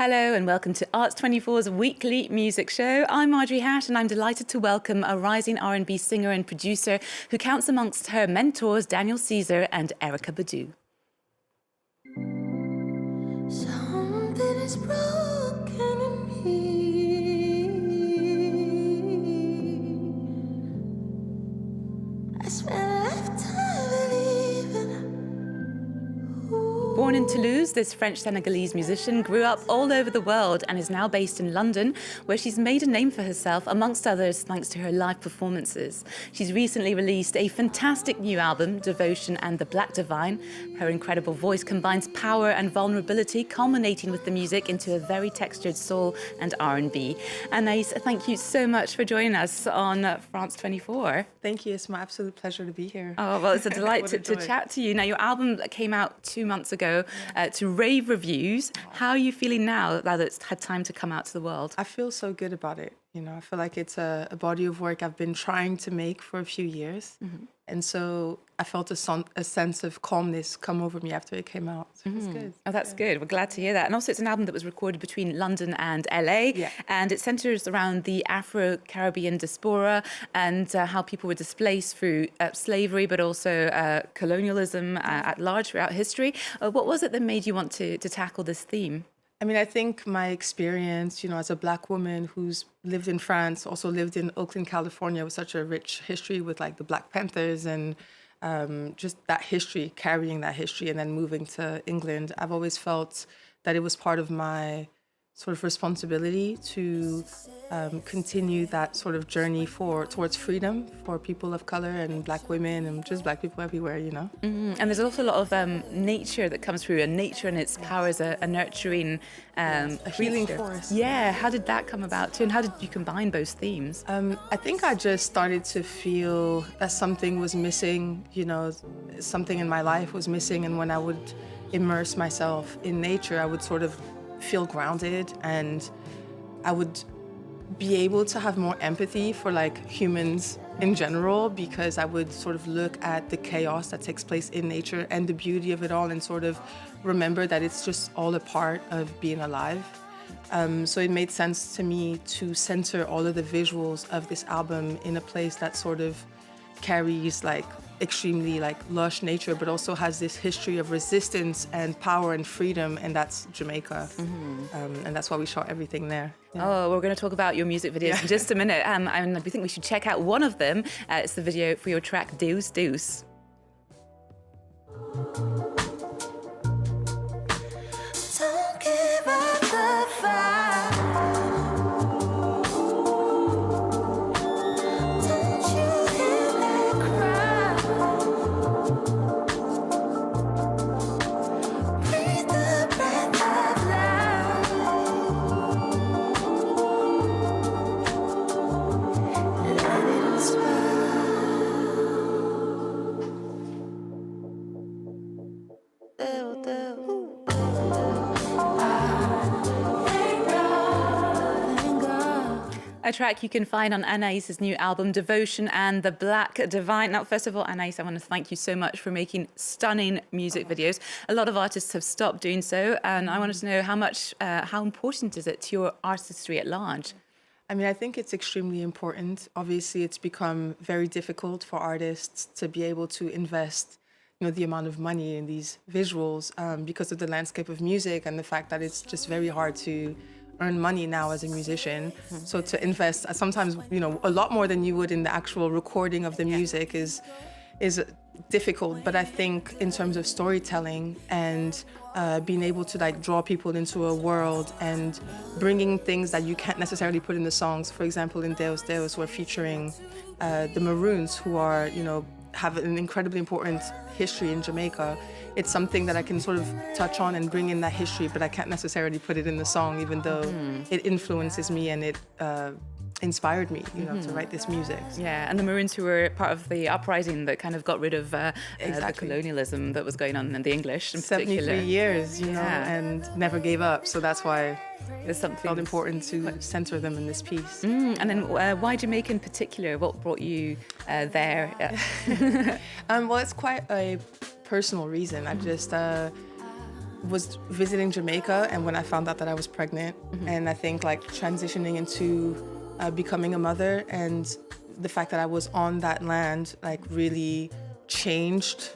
Hello and welcome to Arts24's weekly music show. I'm Marjorie Hache and I'm delighted to welcome a rising R&B singer and producer who counts amongst her mentors Daniel Caesar and Erykah Badu. Something is broken in me. I spent a lifetime believing. Born in Toulouse, this French-Senegalese musician grew up all over the world and is now based in London, where she's made a name for herself, amongst others, thanks to her live performances. She's recently released a fantastic new album, Devotion and the Black Divine. Her incredible voice combines power and vulnerability, culminating with the music into a very textured soul and R&B. Anaiis, thank you so much for joining us on France 24. Thank you. It's my absolute pleasure to be here. Oh, well, it's a delight to chat to you. Now, your album came out 2 months ago to rave reviews. How are you feeling now that it's had time to come out to the world? I feel so good about it. You know, I feel like it's a body of work I've been trying to make for a few years. Mm-hmm. And so I felt a sense of calmness come over me after it came out. So it was good. Oh, that's good. We're glad to hear that. And also it's an album that was recorded between London and LA. Yeah. And it centers around the Afro-Caribbean diaspora and how people were displaced through slavery, but also colonialism at large throughout history. What was it that made you want to tackle this theme? I mean, I think my experience, you know, as a Black woman who's lived in France, also lived in Oakland, California, with such a rich history with like the Black Panthers and just that history, carrying that history and then moving to England, I've always felt that it was part of my sort of responsibility to continue that sort of journey towards freedom for people of color and Black women and just Black people everywhere, you know. Mm-hmm. And there's also a lot of nature that comes through, and nature and its power as a nurturing, a healing force. Yeah, how did that come about too, and how did you combine both themes? I think I just started to feel that something was missing, you know, something in my life was missing, and when I would immerse myself in nature, I would sort of feel grounded, and I would be able to have more empathy for like humans in general, because I would sort of look at the chaos that takes place in nature and the beauty of it all and sort of remember that it's just all a part of being alive. So it made sense to me to center all of the visuals of this album in a place that sort of carries like extremely like lush nature, but also has this history of resistance and power and freedom, and that's Jamaica. Mm-hmm. And that's why we shot everything there. Yeah. Oh, we're going to talk about your music videos in just a minute. And I think we should check out one of them. It's the video for your track Deus Deus. Don't give up the fight. A track you can find on Anaiis' new album, Devotion and the Black Divine. Now, first of all, Anaiis, I want to thank you so much for making stunning music videos. A lot of artists have stopped doing so, and I wanted to know how important is it to your artistry at large? I mean, I think it's extremely important. Obviously, it's become very difficult for artists to be able to invest, you know, the amount of money in these visuals because of the landscape of music and the fact that it's just very hard to earn money now as a musician. Mm-hmm. So to invest sometimes, you know, a lot more than you would in the actual recording of the music is difficult. But I think in terms of storytelling and being able to like draw people into a world and bringing things that you can't necessarily put in the songs. For example, in Deus Deus, we're featuring the Maroons, who are, you know, have an incredibly important history in Jamaica. It's something that I can sort of touch on and bring in that history, but I can't necessarily put it in the song, even though it influences me and it inspired me, you know, to write this music. Yeah, and the Maroons, who were part of the uprising that kind of got rid of Exactly. the colonialism that was going on in the English in particular. 73 years, you know, and never gave up. So that's why There's something felt important to center them in this piece. And then why Jamaica in particular? What brought you there? Well, it's quite a personal reason. I just was visiting Jamaica, and when I found out that I was pregnant, and I think like transitioning into becoming a mother, and the fact that I was on that land like really changed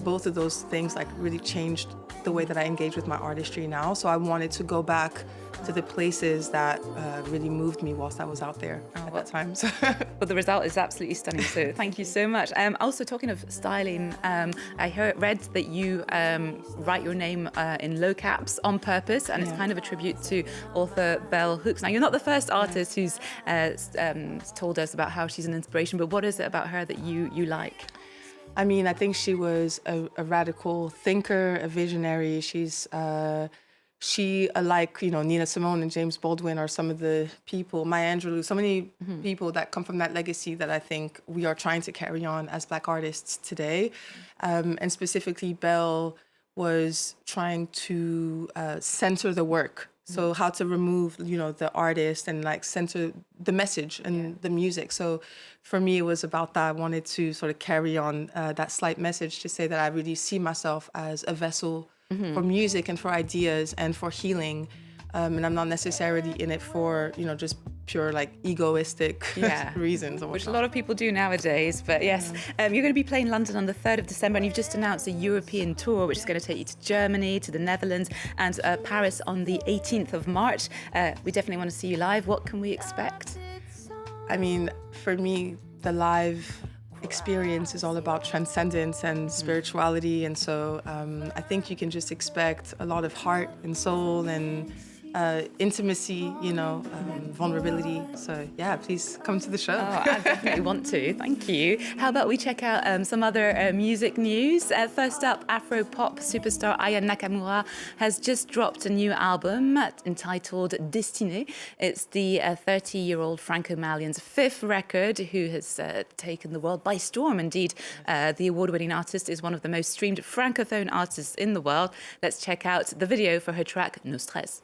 both of those things, like really changed the way that I engage with my artistry now. So I wanted to go back to the places that really moved me whilst I was out there at that time. So But the result is absolutely stunning, so thank you so much. Also, talking of styling, I read that you write your name in low caps on purpose, and it's kind of a tribute to author Bell Hooks. Now, you're not the first artist who's told us about how she's an inspiration, but what is it about her that you like? I mean, I think she was a radical thinker, a visionary. She, like, you know, Nina Simone and James Baldwin are some of the people, Maya Angelou, so many people that come from that legacy that I think we are trying to carry on as Black artists today. And specifically, Belle was trying to center the work. So how to remove, you know, the artist and like center the message and the music. So for me, it was about that. I wanted to sort of carry on that slight message to say that I really see myself as a vessel for music and for ideas and for healing. And I'm not necessarily in it for, you know, just pure like egoistic reasons. Or Which a lot of people do nowadays. But yes, you're going to be playing London on the 3rd of December, and you've just announced a European tour, which is going to take you to Germany, to the Netherlands, and Paris on the 18th of March. We definitely want to see you live. What can we expect? I mean, for me, the live experience is all about transcendence and spirituality. And so I think you can just expect a lot of heart and soul and intimacy, you know, vulnerability. So yeah, please come to the show. Oh, I definitely want to. Thank you. How about we check out some other music news? First up, Afro-pop superstar Aya Nakamura has just dropped a new album entitled Destinée. It's the 30-year-old Franco-Malian's 5th record, who has taken the world by storm. Indeed, the award-winning artist is one of the most streamed francophone artists in the world. Let's check out the video for her track No Stress.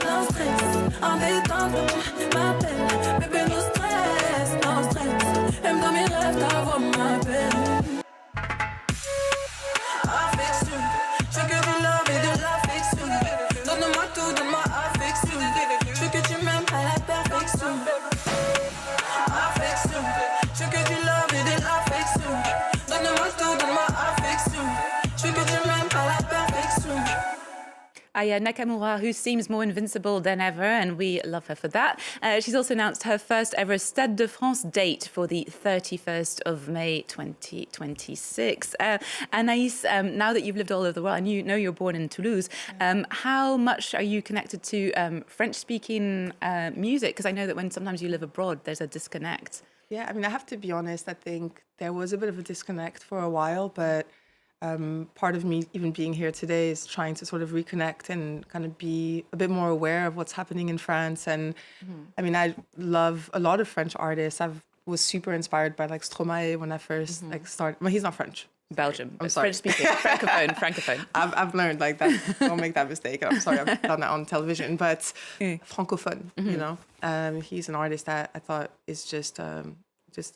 No stress, en détente, m'appelle, bébé no stress, no stress. Même dans mes rêves, ta voix m'appelle. Affection, je veux que du love et de l'affection. Donne-moi tout, donne-moi affection. Je veux que tu m'aimes à la perfection. Affection, je veux que du love et de l'affection. Donne-moi tout, donne-moi affection. Je veux que tu m'aimes à la perfection. Aya Nakamura, who seems more invincible than ever, and we love her for that. She's also announced her first ever Stade de France date for the 31st of May 2026. Anaiis, now that you've lived all over the world, and you know you're born in Toulouse, how much are you connected to French-speaking music? Because I know that when sometimes you live abroad, there's a disconnect. Yeah, I mean, I have to be honest, I think there was a bit of a disconnect for a while, but part of me even being here today is trying to sort of reconnect and kind of be a bit more aware of what's happening in France. And I mean, I love a lot of French artists. I was super inspired by like Stromae when I first like started. Well, he's not French. Belgium. I'm sorry. French speaking. Francophone. I've learned like that. Don't make that mistake. I'm sorry, I've done that on television, but Francophone, you know. He's an artist that I thought is just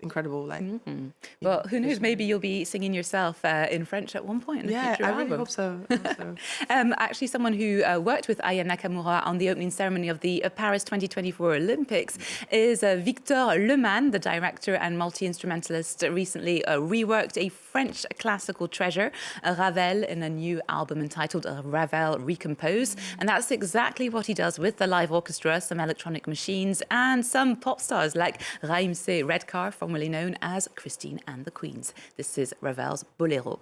incredible. Like, Well, who knows? Maybe you'll be singing yourself in French at one point in the future I really album. hope so. Actually, someone who worked with Aya Nakamura on the opening ceremony of the Paris 2024 Olympics is Victor Le Masne, the director and multi-instrumentalist. Recently reworked a French classical treasure, Ravel, in a new album entitled Ravel Recompose. And that's exactly what he does with the live orchestra, some electronic machines, and some pop stars like Raimse Redcar, formerly known as Christine and the Queens. This is Ravel's Bolero.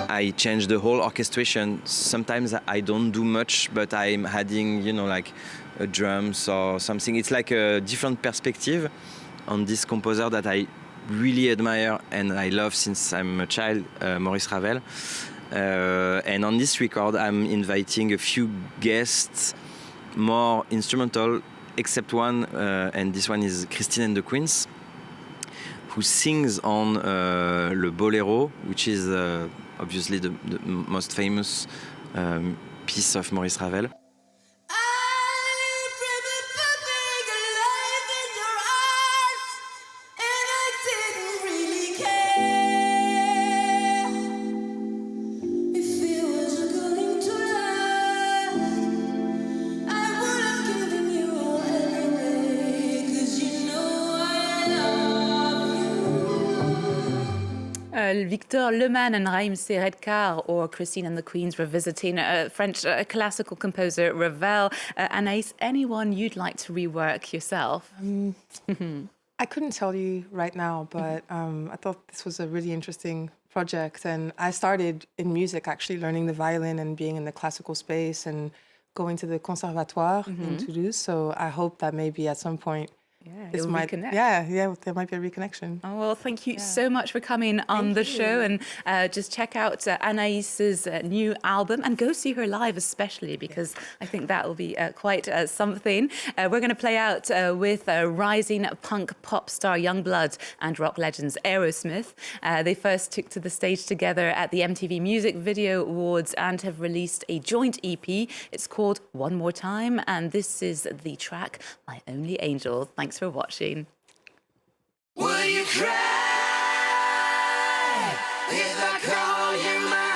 I change the whole orchestration. Sometimes I don't do much, but I'm adding, you know, like drums or something. It's like a different perspective on this composer that I really admire and I love since I'm a child, Maurice Ravel. And on this record, I'm inviting a few guests, more instrumental, except one, and this one is Christine and the Queens, who sings on Le Bolero, which is obviously the most famous piece of Maurice Ravel. Victor Le Masne and Raïm Seredkar, or Christine and the Queens revisiting French classical composer Ravel. Anaiis, anyone you'd like to rework yourself? I couldn't tell you right now, but I thought this was a really interesting project. And I started in music, actually learning the violin and being in the classical space and going to the Conservatoire in Toulouse. So I hope that maybe at some point this might reconnect. There might be a reconnection. Oh, well, thank you so much for coming on the show, and just check out Anaïs's new album and go see her live, especially because I think that will be quite something. We're going to play out with rising punk pop star Yungblud and rock legends Aerosmith. They first took to the stage together at the MTV Music Video Awards and have released a joint EP. It's called One More Time, and this is the track My Only Angel. Thanks for watching. Will you cry if I call you my